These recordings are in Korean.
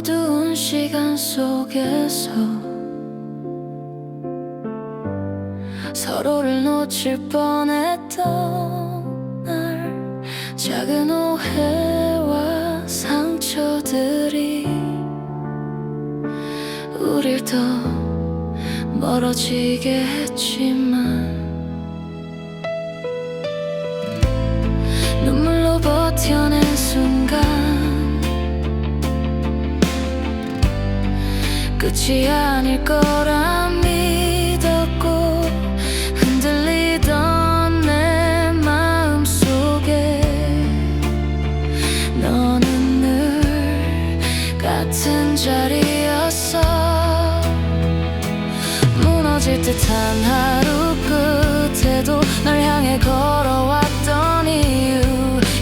어두운 시간 속에서 서로를 놓칠 뻔했던 날, 작은 오해와 상처들이 우릴 더 멀어지게 했지만 눈물로 버텨낸 순간 끝이 아닐 거라 믿었고, 흔들리던 내 마음속에 너는 늘 같은 자리였어. 무너질 듯한 하루 끝에도 널 향해 걸어왔던 이유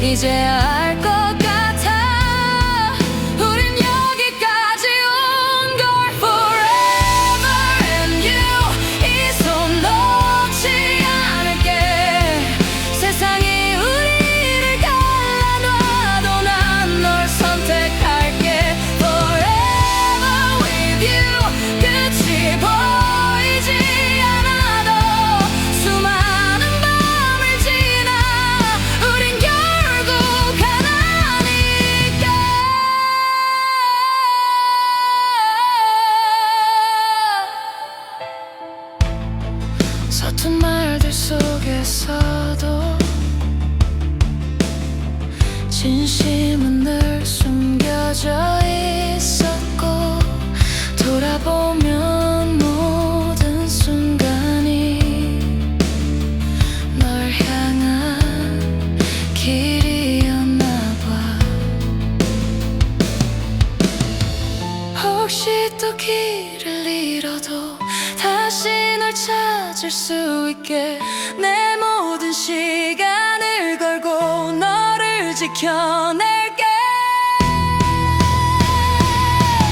이제야 알 것 같아. 우린 여기까지 온 걸. Forever and you, 이 손 놓지 않을게. 세상이 우리를 갈라놔도 난 널 선택할게. Forever with you, 끝이 보이지 않아도 수많은 밤을 지나 우린 결국 하나니까. 서툰 말들 속에서도 진심은 늘 숨겨져 있었고, 돌아보면 모든 순간이 널 향한 길이었나 봐. 혹시 또 길을 잃어도 다시 널 찾을 수 있게 내 모든 시간을 걸고 너를 지켜낼게.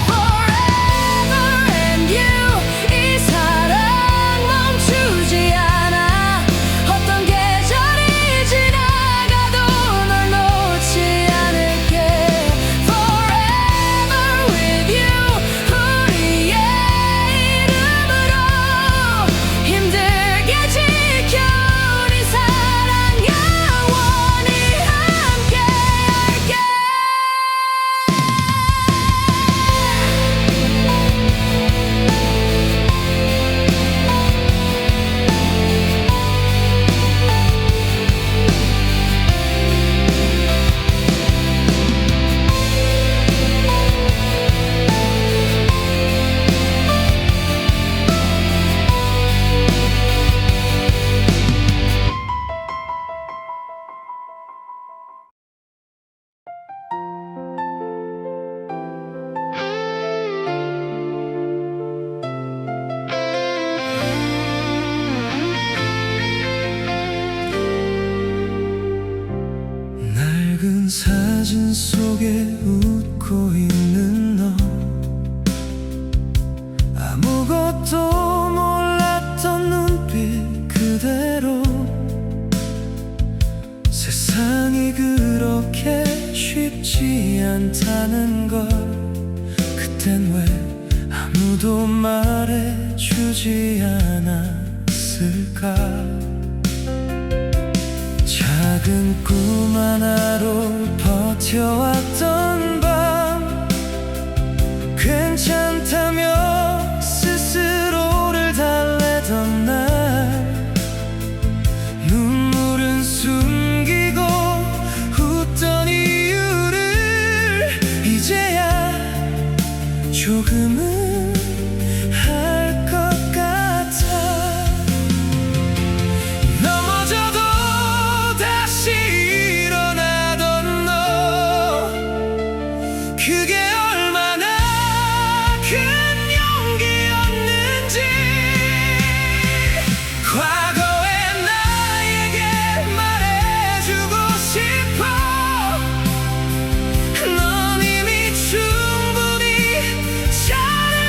Forever and you, 이 사랑 멈추지 않아. 어떤 계절이 지나가도 널 놓지 않을게. Forever with you, 우리의 이름으로 힘들게 지켜온 이 사랑 영원히 함께할게. 낡은 사진 속에 웃고 있는 너, 아무것도 몰랐던 눈빛 그대로. 세상이 그렇게 쉽지 않다는 걸 그땐 왜 아무도 말해주지 않았을까. 작은 꿈 하나로 버텨왔던 밤, 괜찮다며 스스로를 달래던 날, 눈물은 숨기고 웃던 이유를 이제야 조금은 알 것 같아. 넘어져도 다시 일어나던 너, 그게 얼마나 큰 용기였는지 과거의 나에게 말해주고 싶어. 넌 이미 충분히 잘했어.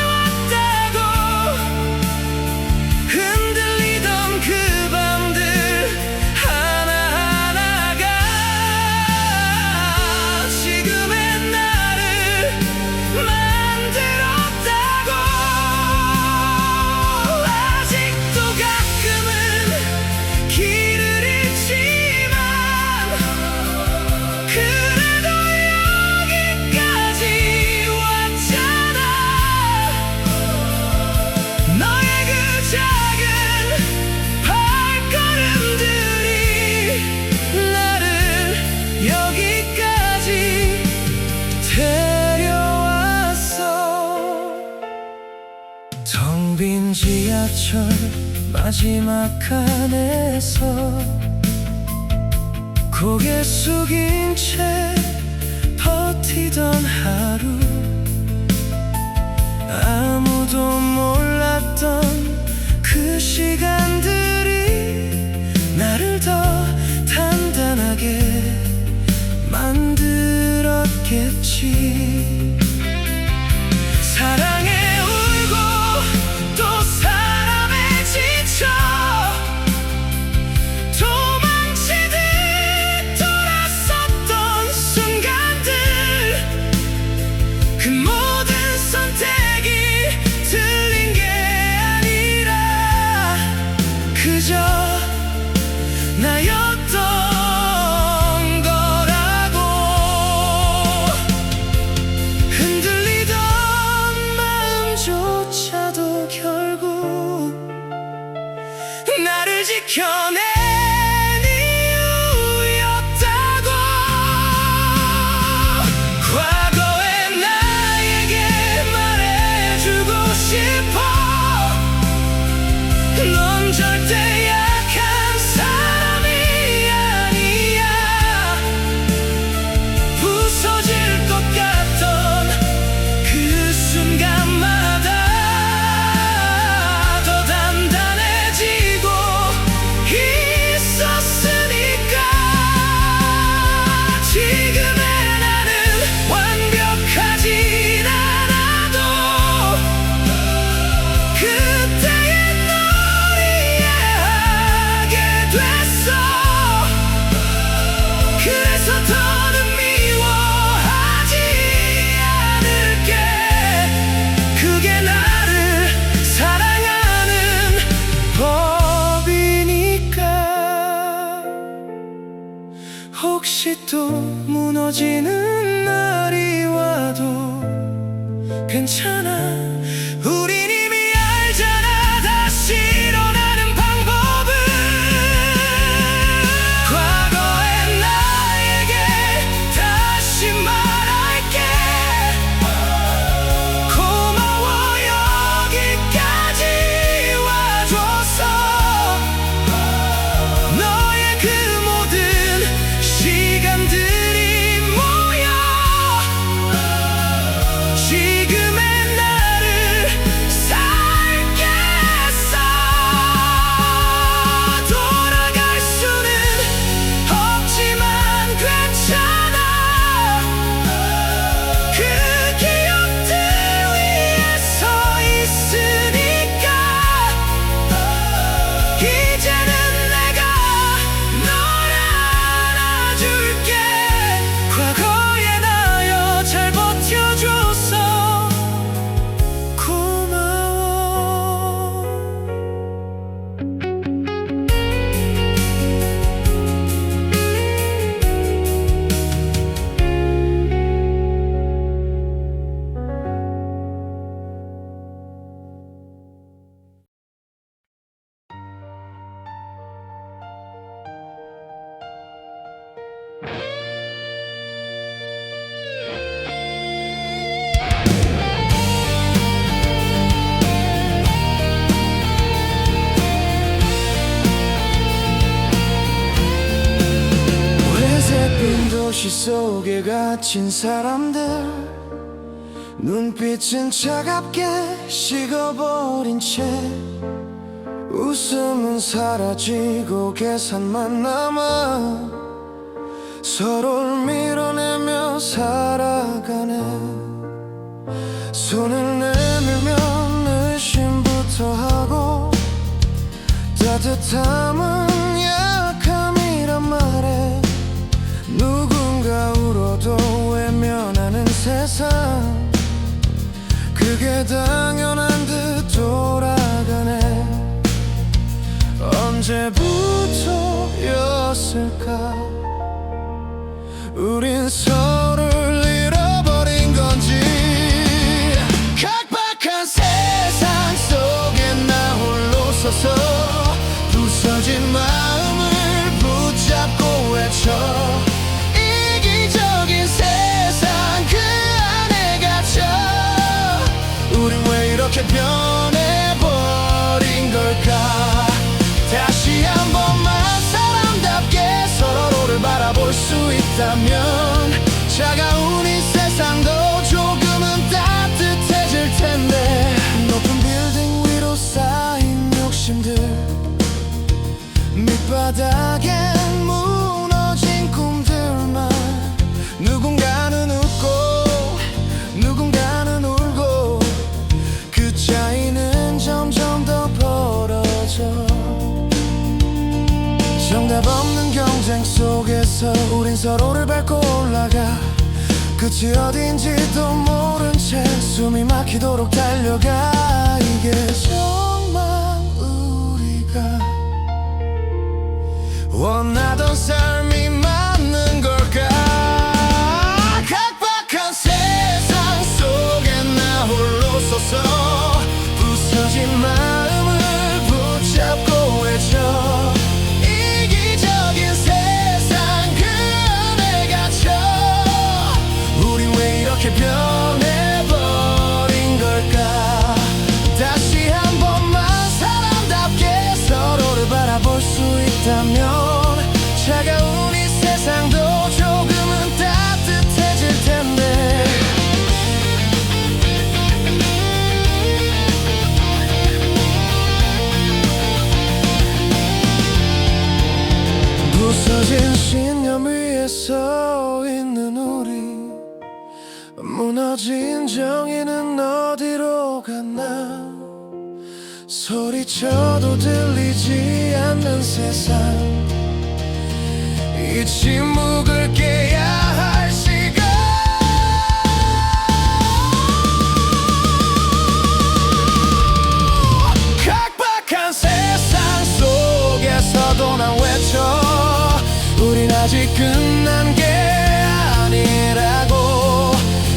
빈 지하철 마지막 칸에서 고개 숙인 채 버티던 하루, 아무도 몰랐던 그 시간들이 나를 더 단단하게 만들었겠지. 사랑에 울고 또 사랑에 지쳐 도망치듯 돌아섰던 순간들, 그 모든 선택이 틀린 게 아니라 그저 나였던 나를 지켜낸 이유였다고. 과거의 나에게 말해주고 싶어. 넌 절대 약한 사람이 아니야. 부서질 것 같던 그 순간마다 혹시 또 무너지는 날이 와도 괜찮아. 우린 이미 알잖아 다시 일어나는 방법을. 과거의 나에게 다시 말할게. 고마워 여기까지 와줘서. 너의 그 모든 시간들이 모여 지금의 나를 살게 했어. 돌아갈 수는 없지만 괜찮아. 그 기억들 위에 서 있으니까. 이제는 내가 널 안아줄게. 과거의 나여 잘 버텨줘서 고마워. 회색빛 도시 속에 갇힌 사람들, 눈빛은 차갑게 식어버린 채 웃음은 사라지고 계산만 남아 서로를 밀어내며 살아가네. 손을 내밀면 의심부터 하고 따뜻함은 약함이란 말에 누군가 울어도 외면하는 세상, 그게 당연한 듯 돌아가네. 언제부터였을까 우린 서로를 잃어버린 건지. 각박한 세상 속에 나 홀로 서서 부서진 마음을 붙잡고 외쳐. 이기적인 세상 그 안에 갇혀 우린 왜 이렇게 변해버렸을까. 있다면 차가운 이 세상도 조금은 따뜻해질 텐데. 높은 빌딩 위로 쌓인 욕심들, 밑바닥엔 무너진 꿈들만. 누군가는 웃고 누군가는 울고, 그 차이는 점점 더 벌어져. 정답 없는 경쟁 속에서 우린 서로를 밟고 올라가. 끝이 어딘지도 모른 채 숨이 막히도록 달려가. 이게 정말 우리가 원하던 삶이 맞는 걸까? 각박한 세상 속에 나 홀로 서서 부서진 마음을 붙잡고 외쳐. 이기적인 세상 그 안에 갇혀. 우린 왜 이렇게 변해버린 걸까? 다시 한 번만 사람답게 서로를 바라볼 수 있다면 차가운 이 세상도 조금은 따뜻해질 텐데. 부서진 신념 위에 서 있는 우리, 무너진 정의는 어디로 갔나. 소리쳐도 들리지 않는 세상, 이 침묵을 깨야 할 시간. 각박한 세상 속에서도 난 외쳐. 우린 아직 끝난 게 아니라고.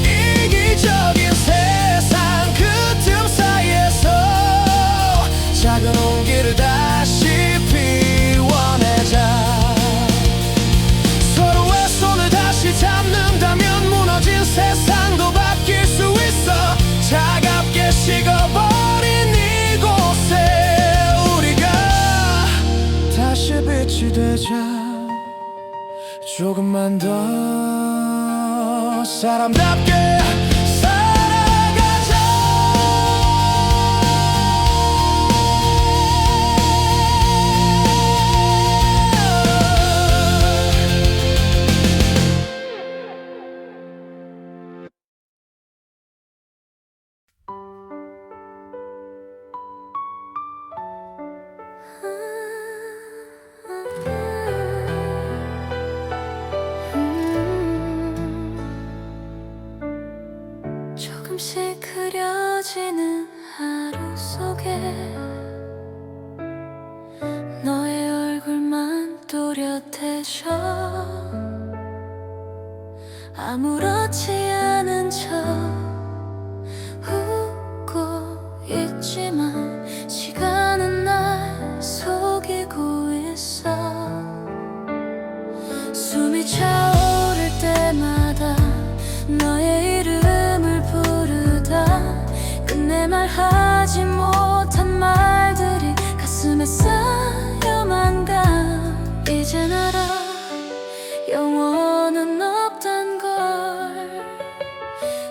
이기적인 세상 그 틈 사이에서 작은 온기를 다시 피워내자. 서로의 손을 다시 잡는다면 무너진 세상도 바뀔 수 있어. 차갑게 식어버린 이곳에 우리가 다시 빛이 되자. 조금만 더 사람답게 살아가자. 조금씩 그려지는 하루 속에 너의 얼굴만 또렷해져. 아무렇지 않은 척 웃고 있지만 시간은 날 속이고 있어. 숨이 차오를 때마다 너의 이름을 부르다 끝내 말하지 못한 말들이 가슴에 쌓여만 가. 이젠 알아, 영원은 없단 걸.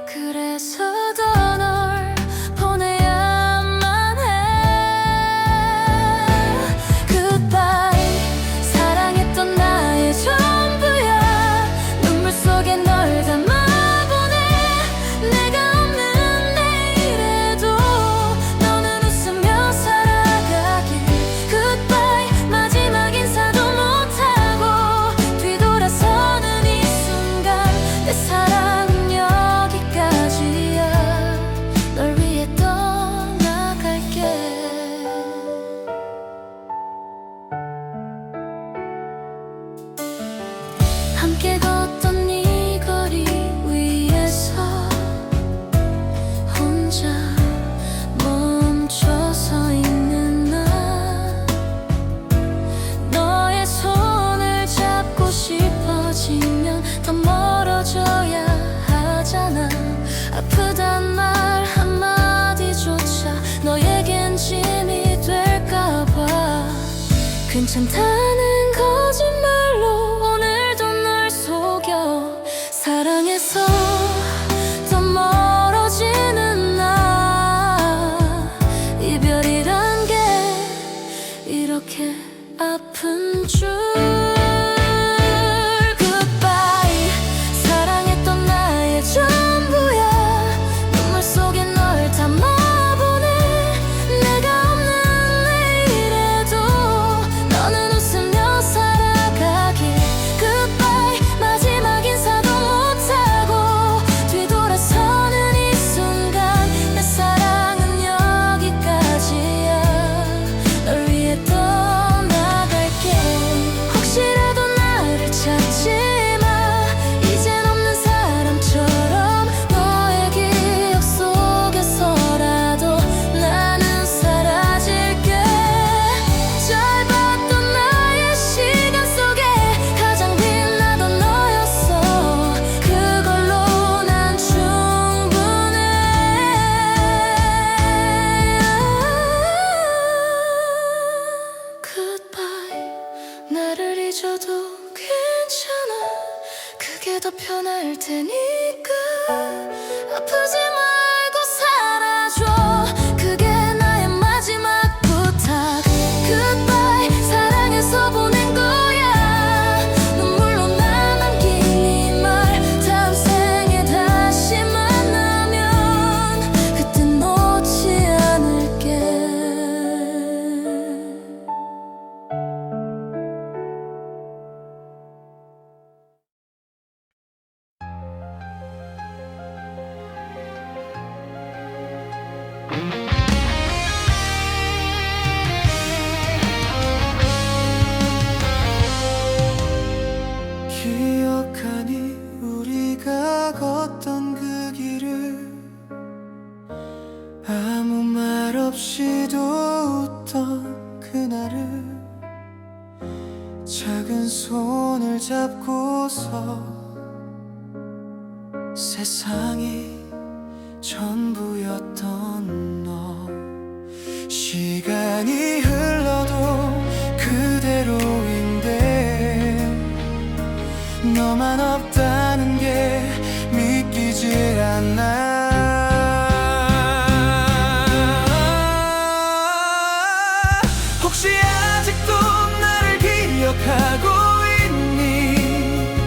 그래서 더 널 보내야만 해. Goodbye, 사랑했던 나의 전부야. 눈물 속에 널 담아보내. 내가 없는 내일에도 너는 웃으며 살아가길. Goodbye, 마지막 인사도 못하고 뒤돌아서는 이 순간. 내 사랑은 여기까지야. 널 위해 떠나갈게. 함께 걷던 이 거리 위에서 혼자 멈춰서 있는 나. 너의 손을 잡고 싶어지면 더 멀어져야 하잖아. 아프단 말 한마디조차 너에겐 짐이 될까봐. 괜찮다는 거짓말로 오늘도 널 속여. 아무 말 없이도 웃던 그날을 작은 손을 잡고서 세상이 전부였던 너. 시간이 흘러도 그대로인데 너만 없다는 게 믿기질 않아. 혹시 아직도 나를 기억하고 있니?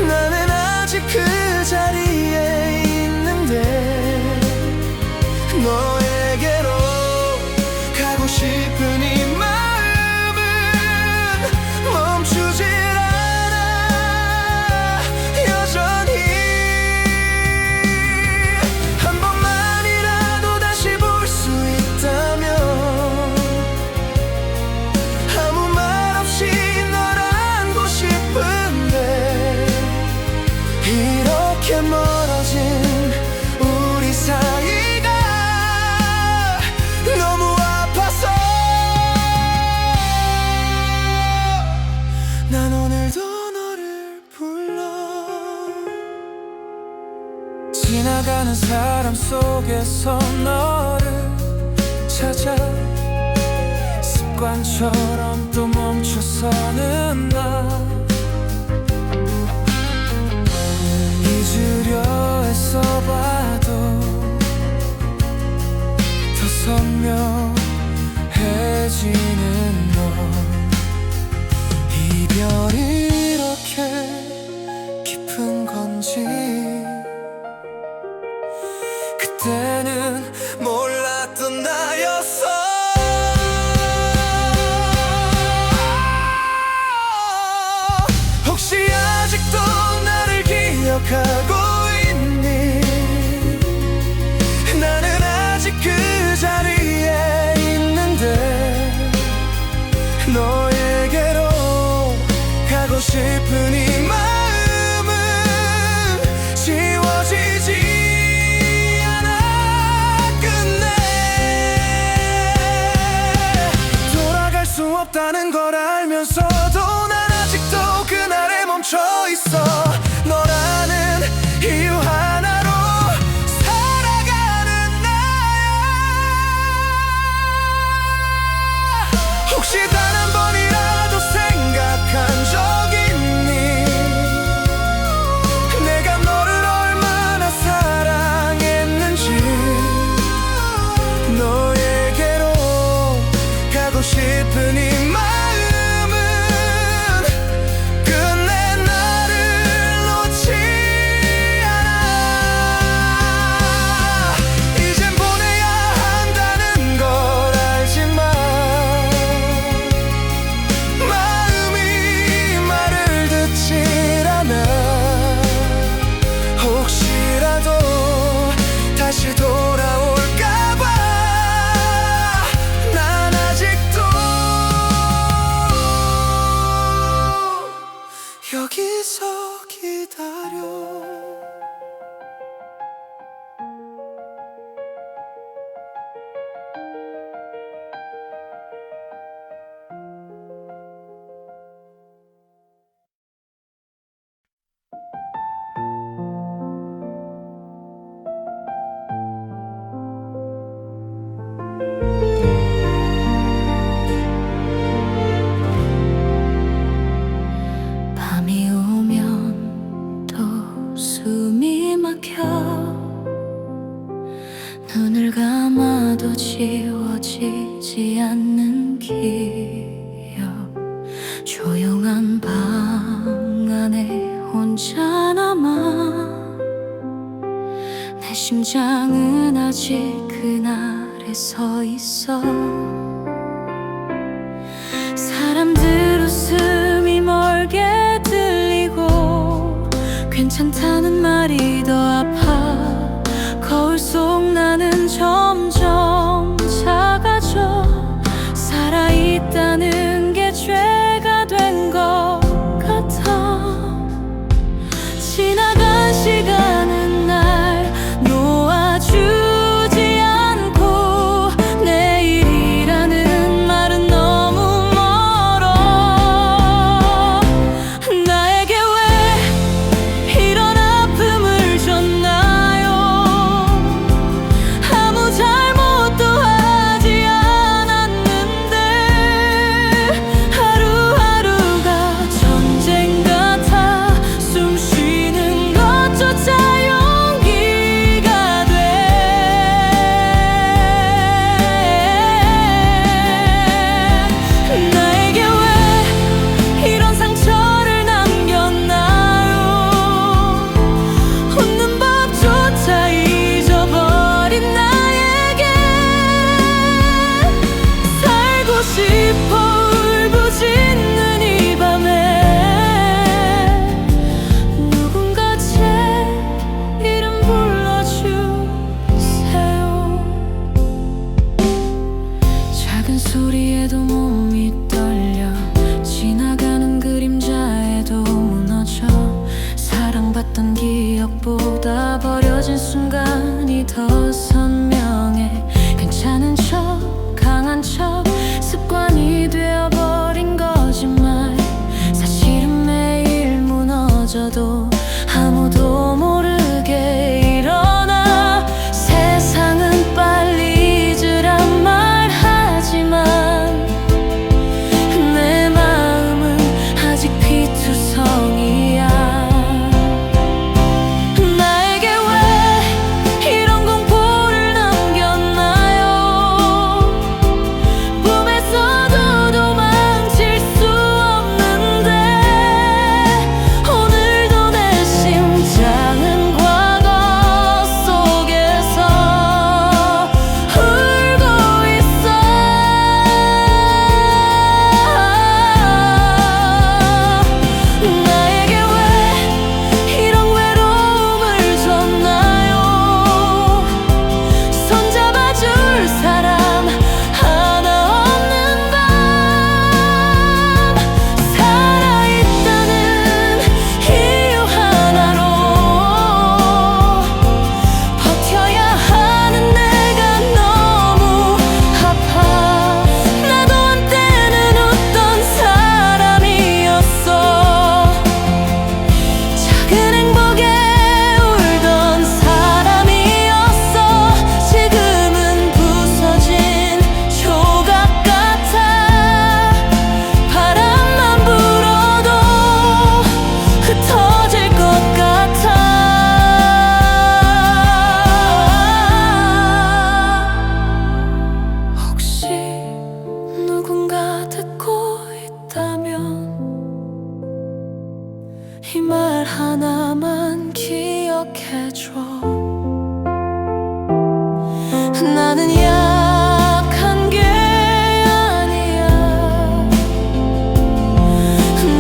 나는 아직 그 자리에 있는데 너에게로 가고 싶은 이 마음은 멈추질 않아. 여전히 한 번만이라도 다시 볼 수 있다면 아무 말 없이 널 안고 싶은데 이렇게 멀어진 우리 사이가 너무 아파서 난 오늘도 너를 불러. 지나가는 사람 속에서 너를 찾아 습관처럼 또 멈춰서는 나. 잊으려 애써봐도 더 선명해지는 너. 이별이 이렇게 깊은 건지 그때는 몰랐던 나였어. 혹시 아직도 나를 기억하고 있니? 나는 아직 그 자리에 있는데 너에게로 가고 싶은 이 마음은 지워지지 않아. 끝내 돌아갈 수 없다는 걸 알면서도 난 아직도 그날에 멈춰 있어. 너라는 이유 하나로 살아가는 나야. 혹시 단 한 번이라도 생각한 적 있니? 내가 너를 얼마나 사랑했는지. 너에게로 가고 싶은 이 마음은 끝내 나를 놓지 않아. 이젠 보내야 한다는 걸 알지만 마음이 말을 듣질 않아. 혹시라도 다시 돌아올까봐 난 아직도 여기서 기다려. 밤이 오면 또 숨이 막혀 눈을 감아도 지워지지 않는 기억. 조용한 방 안에 혼자 남아 내 심장은 아직 그날에 서 있어. 사람들 웃음이 멀게 들리고 괜찮다는 말이 더 아파. 거울 속 나는 점점 작아져. 살아있다는 게 죄가 된 것 같아. 지나간 시간은 날 놓아주지 소리에도 몸이 떨려 지나가는 그림자에도 무너져 사랑받던 기억보다 버려진 순간이 더 선명해 괜찮은 척 강한 척 습관이 되어버린 거짓말 사실은 매일 무너져도 아무도 모르게 일어나 세상은 빨리 잊으란 말 하지만 내 마음은 아직 피투성이야 나에게 왜 이런 공포를 남겼나요 꿈에서도 도망칠 수 없는데 오늘도 내 심장은 과거 속에서 울고 있어 나에게 왜 이런 외로움을 줬나요 손잡아줄 사람 하나 없는 밤 살아있다는 이유 하나로 버텨야 하는 내가 너무 아파 나도 한때는 웃던 사람이었어 작은 행복에 울던 사람이었어 지금은 부서진 조각 같아 바람만 불어도 흩어질 것 같아 혹시 누군가 듣고 있다면 이 말 하나만 기억해줘 나는 약한 게 아니야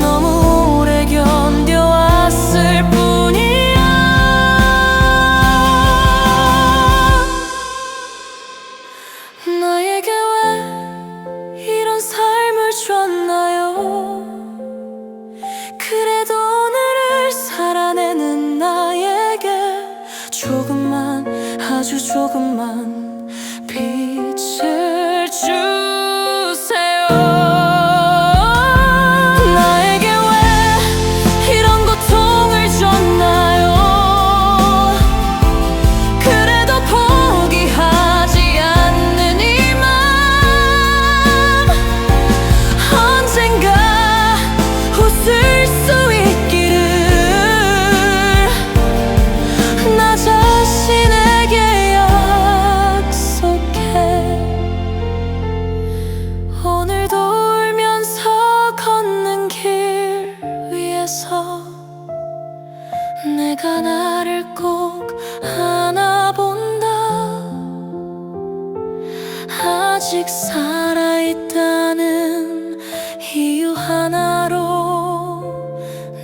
너무 오래 견뎌왔을 뿐이야 나에게 왜 이런 삶을 줬나요 그래도 오늘을 살아내는 나에게 조금만 아주 조금만 빛을 주세요 나에게 왜 이런 고통을 줬나요 그래도 포기하지 않는 이 맘 언젠가 웃을 수 있기를 나 자신에게 약속해 오늘도 울면서 걷는 길 위에서 내가 나를 꼭 안아본다 아직 살아있다는 이유 하나로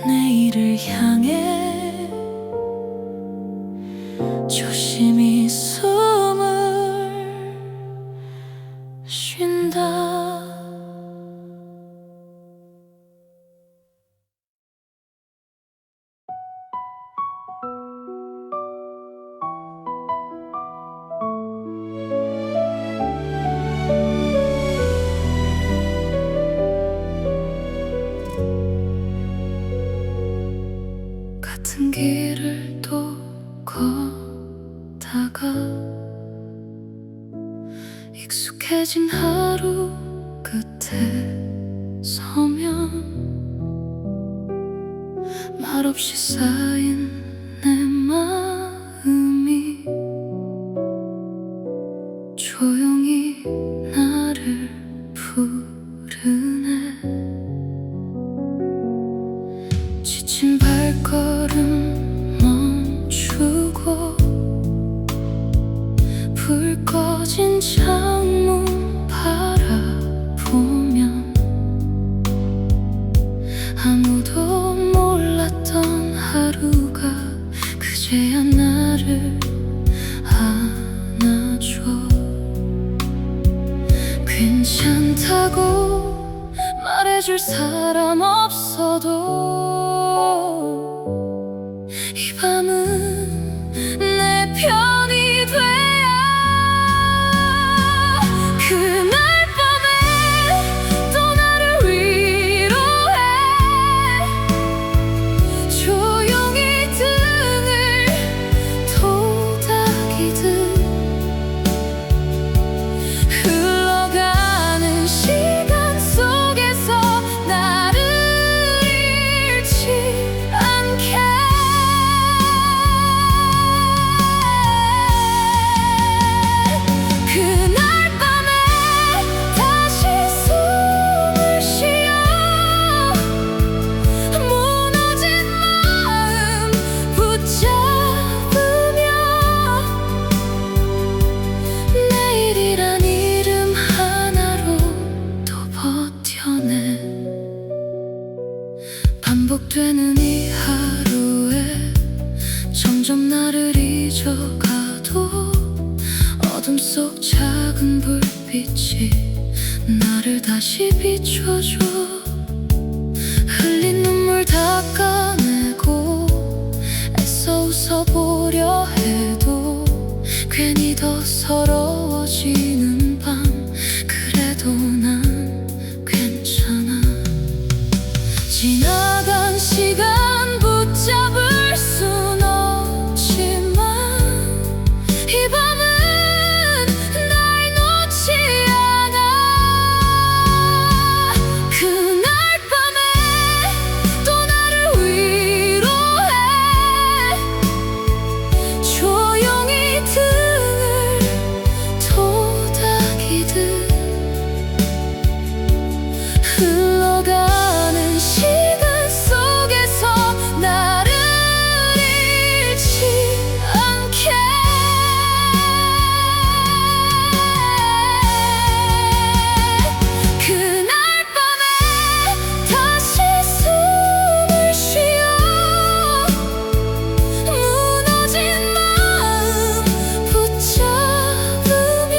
내일을 향해 조심히 숨을 쉰다 같은 길을 또 걷다가 익숙해진 하루 끝에 서면 말없이 쌓인 내 마음이 조용히 나를 부르네 지친 발걸음 멈추고 불 꺼진 창문 바라보면 아무도 몰랐던 하루가 그제야 나를 안아줘 괜히 괜찮다고 말해줄 사람 없어도 이 밤은 내 편이 돼야 그날 밤에 또 나를 위로해 조용히 등을 토닥이듯 흘러가는 시간 속에서 나를 잃지 않게 그날 밤에 다시 숨을 쉬어 무너진 마음 붙잡으며 내일이란 이름 하나로 또 버텨내 반복되는 이 하루에 점점 나를 잊어가도 어둠 속 작은 불빛이 나를 다시 비춰줘 흘린 눈물 닦아내고 애써 웃어보려 해도 괜히 더 서러워지는 밤 그래도 난 괜찮아 지나간 시간 붙잡을 순 없지만 이 밤은 날 놓지 않아 그날 밤에 또 나를 위로해 조용히 등을 토닥이듯 흘러가는 시간 속에서 나를 잃지 않게 그날 밤에 다시 숨을 쉬어 무너진 마음 붙잡으며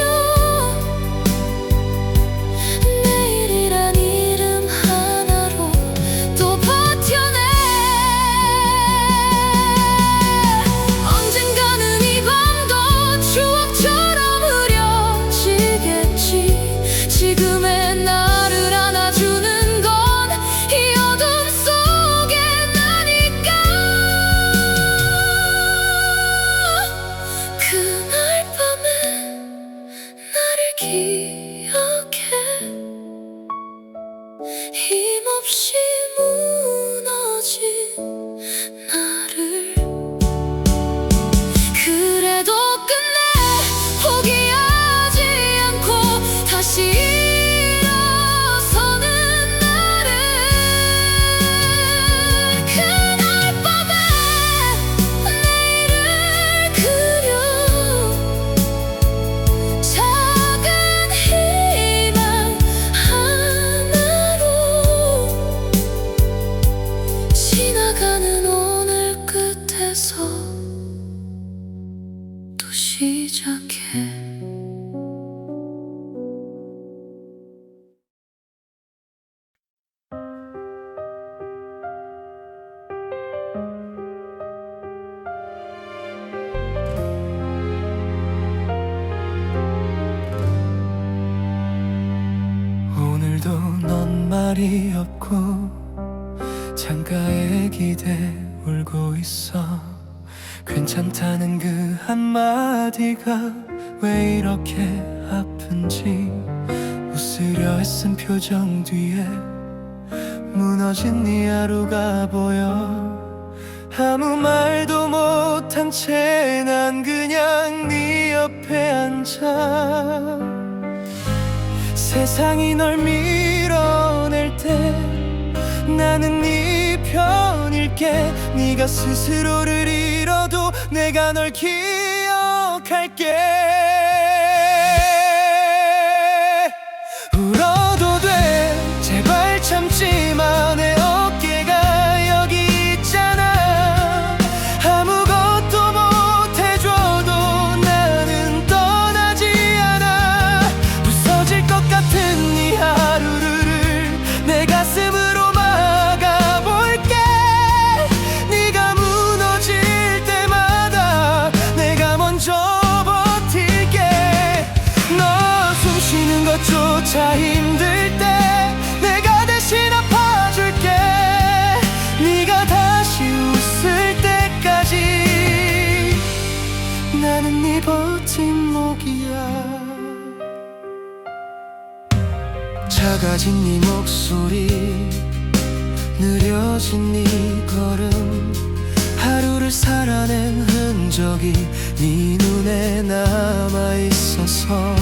내일이란 이름 하나로 또 버텨내 언젠가는 이 밤도 추억처럼 흐려지겠지 지금의 나를 안아주는 건 이 어둠 속에 나니까 그날 밤에 나를 기억해 힘없이 무너진 나를 그래도 끝내 포기하지 않고 다시 일어서는 나를 그날 밤에 내일을 그려 작은 희망 하나로 지나가는 오늘 끝에서 또 시작해 오늘도 넌 말이 없고 창가에 기대 울고 있어 괜찮다는 그 한마디가 왜 이렇게 아픈지 웃으려 애쓴 표정 뒤에 무너진 네 하루가 보여 아무 말도 못한 채 난 그냥 네 옆에 앉아 세상이 널 밀어낼 때 나는 네 편일게 네가 스스로를 잃어도 내가 널 기억할게 울어도 돼 제발 참지 마 내 어깨가 여기 있잖아 아무것도 못해줘도 나는 떠나지 않아 부서질 것 같은 작아진 네 목소리, 느려진 네 걸음, 하루를 살아낸 흔적이 네 눈에 남아있어서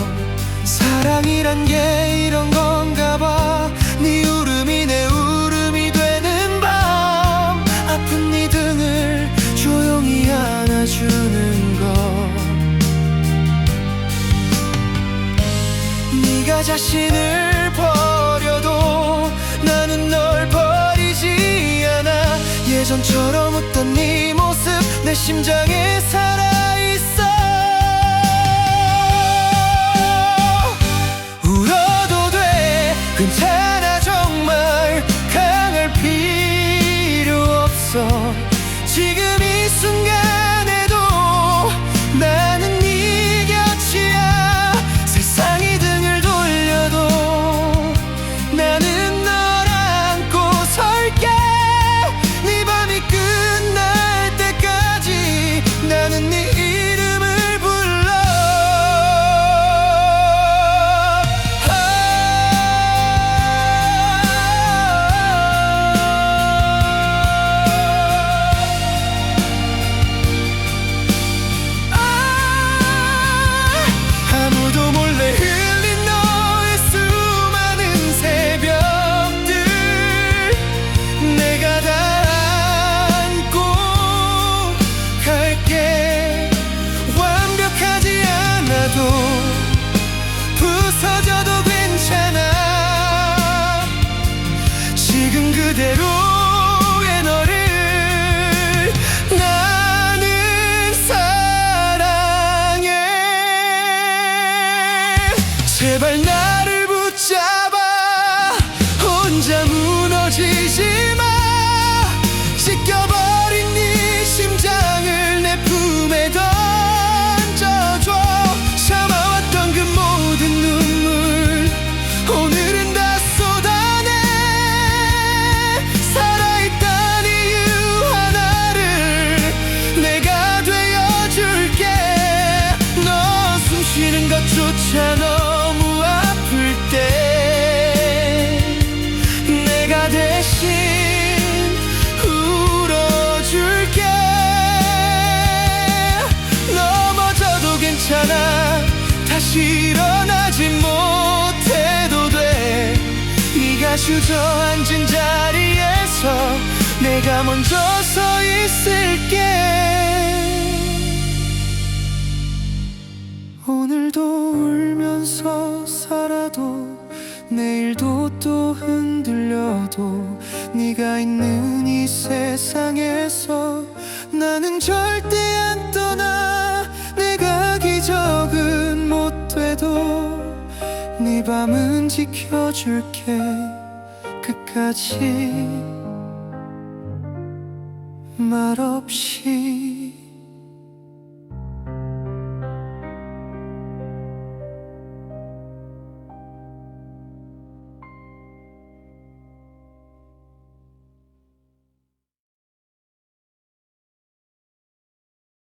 사랑이란 게 이런 건가 봐. 네 울음이 내 울음이 되는 밤, 아픈 네 등을 조용히 안아주는 것. 네가 자신을 버려도 나는 널 버리지 않아. 예전처럼 웃던 네 모습 내 심장에 살아있어. 울어도 돼, 괜찮아, 정말 강할 필요 없어. 지금 이 순간에도 나는 네 곁이야. 세상이 등을 돌려도 나는 널 안고 설게. 네 밤이 끝날 때까지 나는 네 이름을 불러. 아무도 몰래 흘린 너의 수많은 새벽들 내가 다 안고 갈게. 완벽하지 않아도 부서져도 괜찮아. 지금 그대로의 너를 나는 사랑해. 제발 나를 붙잡아. 혼자 무너지지 마. 찢겨버린 네 심장을 내 품에 던져줘. 참아왔던 그 모든 눈물 오늘은 다 쏟아내. 살아있단 이유 하나를 내가 되어줄게. 너 숨쉬는 것조차 너무 아플 때 내가 대신 울어줄게. 넘어져도 괜찮아. 다시 일어나지 못해도 돼. 네가 주저앉은 자리에서 내가 먼저 서 있을게. 오늘도 울면서 살아도 내일도 또 흔들려도 네가 있는 이 세상에서 나는 절대 안 떠나. 내가 기적은 못 돼도 네 밤은 지켜줄게. 끝까지 말없이.